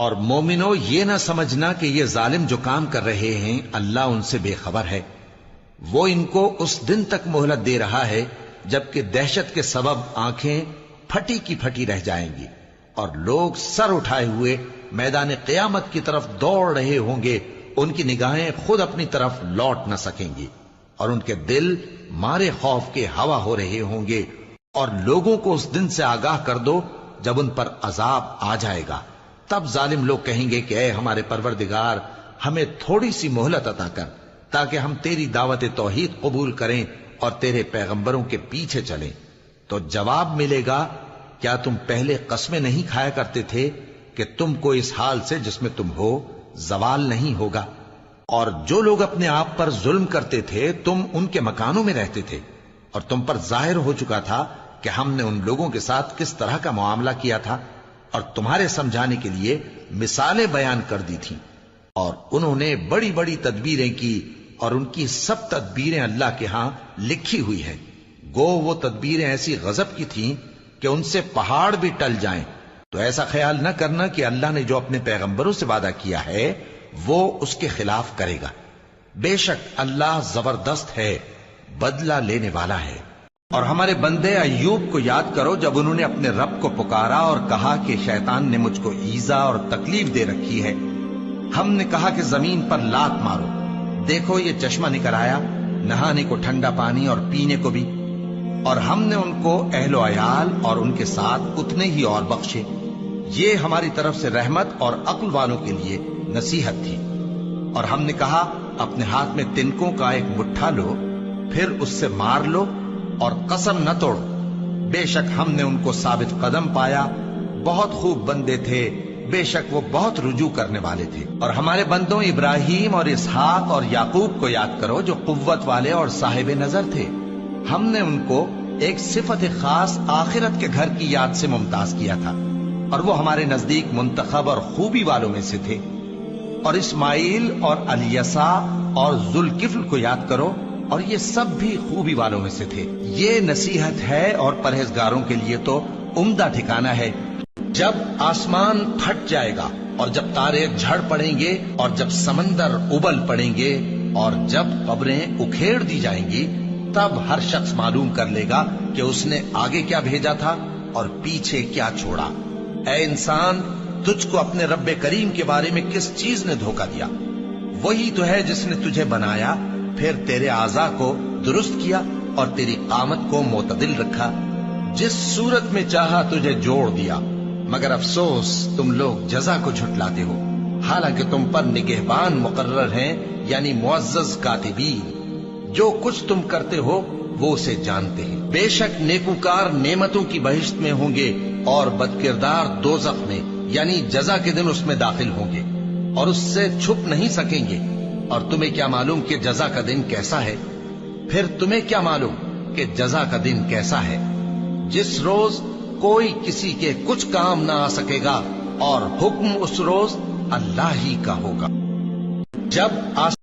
اور مومنو یہ نہ سمجھنا کہ یہ ظالم جو کام کر رہے ہیں اللہ ان سے بے خبر ہے. وہ ان کو اس دن تک مہلت دے رہا ہے جبکہ دہشت کے سبب آنکھیں پھٹی کی پھٹی رہ جائیں گی اور لوگ سر اٹھائے ہوئے میدان قیامت کی طرف دوڑ رہے ہوں گے. ان کی نگاہیں خود اپنی طرف لوٹ نہ سکیں گی اور ان کے دل مارے خوف کے ہوا ہو رہے ہوں گے. اور لوگوں کو اس دن سے آگاہ کر دو جب ان پر عذاب آ جائے گا. تب ظالم لوگ کہیں گے کہ اے ہمارے پروردگار ہمیں تھوڑی سی مہلت عطا کر تاکہ ہم تیری دعوت توحید قبول کریں اور تیرے پیغمبروں کے پیچھے چلیں. تو جواب ملے گا کیا تم پہلے قسمیں نہیں کھایا کرتے تھے کہ تم کو اس حال سے جس میں تم ہو زوال نہیں ہوگا؟ اور جو لوگ اپنے آپ پر ظلم کرتے تھے تم ان کے مکانوں میں رہتے تھے اور تم پر ظاہر ہو چکا تھا کہ ہم نے ان لوگوں کے ساتھ کس طرح کا معاملہ کیا تھا اور تمہارے سمجھانے کے لیے مثالیں بیان کر دی تھیں. اور انہوں نے بڑی بڑی تدبیریں کی اور ان کی سب تدبیریں اللہ کے ہاں لکھی ہوئی ہیں. گو وہ تدبیریں ایسی غضب کی تھیں کہ ان سے پہاڑ بھی ٹل جائیں. تو ایسا خیال نہ کرنا کہ اللہ نے جو اپنے پیغمبروں سے وعدہ کیا ہے وہ اس کے خلاف کرے گا. بے شک اللہ زبردست ہے، بدلہ لینے والا ہے. اور ہمارے بندے ایوب کو یاد کرو جب انہوں نے اپنے رب کو پکارا اور کہا کہ شیطان نے مجھ کو ایذا اور تکلیف دے رکھی ہے. ہم نے کہا کہ زمین پر لات مارو، دیکھو یہ چشمہ نکل آیا، نہانے کو ٹھنڈا پانی اور پینے کو بھی. اور ہم نے ان کو اہل و عیال اور ان کے ساتھ اتنے ہی اور بخشے. یہ ہماری طرف سے رحمت اور عقل والوں کے لیے نصیحت تھی. اور ہم نے کہا اپنے ہاتھ میں تنکوں کا ایک مٹھا لو، پھر اس سے مار لو اور قسم نہ توڑو. بے شک ہم نے ان کو ثابت قدم پایا، بہت خوب بندے تھے، بے شک وہ بہت رجوع کرنے والے تھے. اور ہمارے بندوں ابراہیم اور اسحاق اور یعقوب کو یاد کرو جو قوت والے اور صاحب نظر تھے. ہم نے ان کو ایک صفت خاص آخرت کے گھر کی یاد سے ممتاز کیا تھا اور وہ ہمارے نزدیک منتخب اور خوبی والوں میں سے تھے. اور اسماعیل اور الیسع اور ذوالکفل کو یاد کرو اور یہ سب بھی خوبی والوں میں سے تھے. یہ نصیحت ہے اور پرہیزگاروں کے لیے تو عمدہ ٹھکانہ ہے. جب آسمان پھٹ جائے گا اور جب تارے جھڑ پڑیں گے اور جب سمندر ابل پڑیں گے اور جب قبریں اکھیڑ دی جائیں گی تب ہر شخص معلوم کر لے گا کہ اس نے آگے کیا بھیجا تھا اور پیچھے کیا چھوڑا. اے انسان تجھ کو اپنے رب کریم کے بارے میں کس چیز نے دھوکہ دیا؟ وہی تو ہے جس نے تجھے بنایا، پھر تیرے اعضاء کو درست کیا اور تیری قامت کو معتدل رکھا، جس صورت میں چاہا تجھے جوڑ دیا. مگر افسوس تم لوگ جزا کو جھٹلاتے ہو، حالانکہ تم پر نگہبان مقرر ہیں یعنی معزز کاتبین. جو کچھ تم کرتے ہو وہ اسے جانتے ہیں. بے شک نیکوکار نعمتوں کی بہشت میں ہوں گے اور بدکردار دوزخ میں یعنی جزا کے دن اس میں داخل ہوں گے اور اس سے چھپ نہیں سکیں گے. اور تمہیں کیا معلوم کہ جزا کا دن کیسا ہے؟ پھر تمہیں کیا معلوم کہ جزا کا دن کیسا ہے؟ جس روز کوئی کسی کے کچھ کام نہ آ سکے گا اور حکم اس روز اللہ ہی کا ہوگا. جب